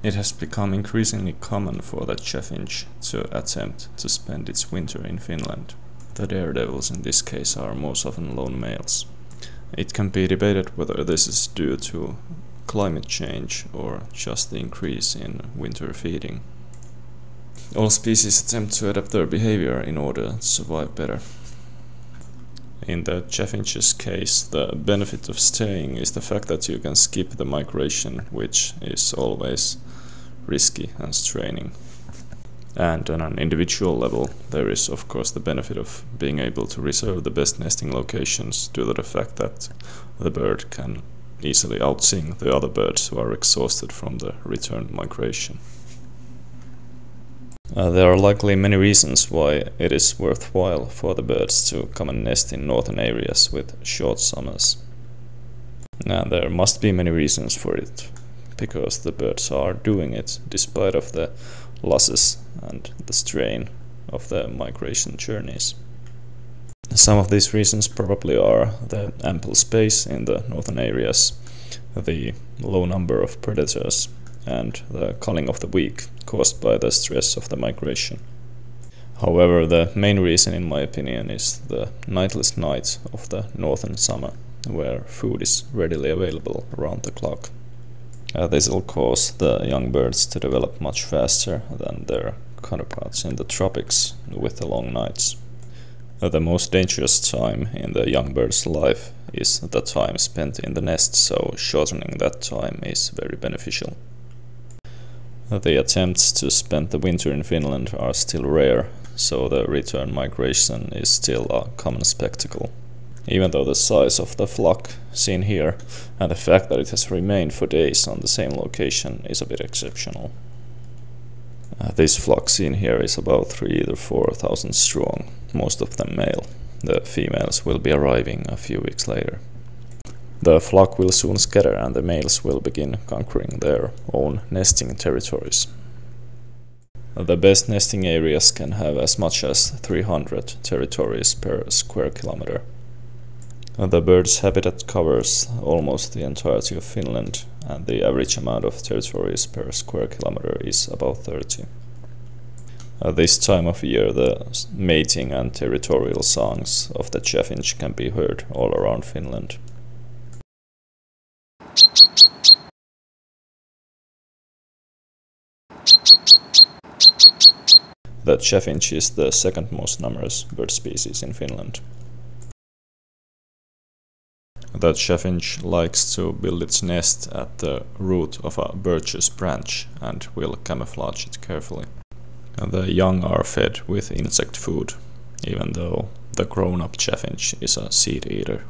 It has become increasingly common for the chaffinch to attempt to spend its winter in Finland. The daredevils in this case are most often lone males. It can be debated whether this is due to climate change or just the increase in winter feeding. All species attempt to adapt their behavior in order to survive better. In the chaffinch's case, the benefit of staying is the fact that you can skip the migration, which is always risky and straining. And on an individual level, there is of course the benefit of being able to reserve the best nesting locations due to the fact that the bird can easily outsing the other birds who are exhausted from the returned migration. There are likely many reasons why it is worthwhile for the birds to come and nest in northern areas with short summers. And there must be many reasons for it, because the birds are doing it despite of the losses and the strain of the migration journeys. Some of these reasons probably are the ample space in the northern areas, the low number of predators, and the culling of the weak caused by the stress of the migration. However, the main reason in my opinion is the nightless night of the northern summer, where food is readily available around the clock. This will cause the young birds to develop much faster than their counterparts in the tropics with the long nights. The most dangerous time in the young bird's life is the time spent in the nest, so shortening that time is very beneficial. The attempts to spend the winter in Finland are still rare, so the return migration is still a common spectacle. Even though the size of the flock seen here and the fact that it has remained for days on the same location is a bit exceptional. This flock seen here is about 3,000 to 4,000 strong, most of them male. The females will be arriving a few weeks later. The flock will soon scatter and the males will begin conquering their own nesting territories. The best nesting areas can have as much as 300 territories per square kilometer. The bird's habitat covers almost the entirety of Finland, and the average amount of territories per square kilometer is about 30. At this time of year, the mating and territorial songs of the chaffinch can be heard all around Finland. The chaffinch is the second most numerous bird species in Finland. The chaffinch likes to build its nest at the root of a birch's branch and will camouflage it carefully. The young are fed with insect food, even though the grown-up chaffinch is a seed eater.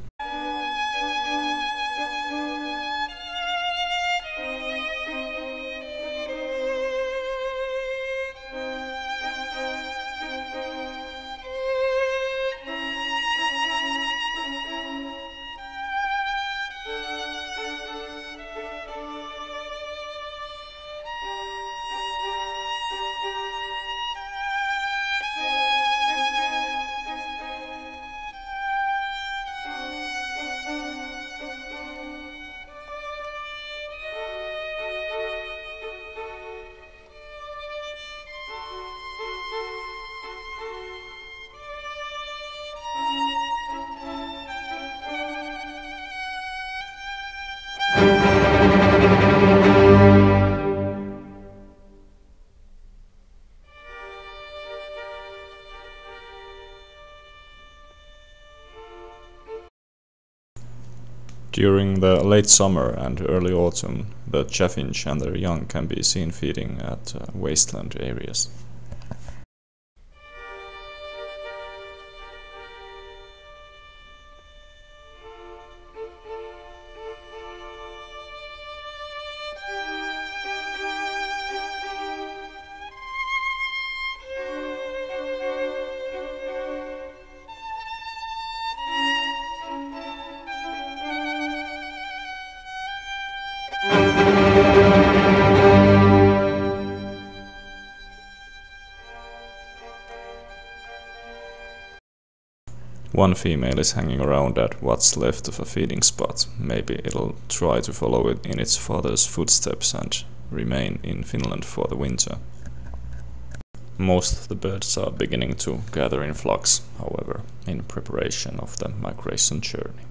During the late summer and early autumn, the chaffinch and their young can be seen feeding at wasteland areas. One female is hanging around at what's left of a feeding spot. Maybe it'll try to follow it in its father's footsteps and remain in Finland for the winter. Most of the birds are beginning to gather in flocks, however, in preparation of the migration journey.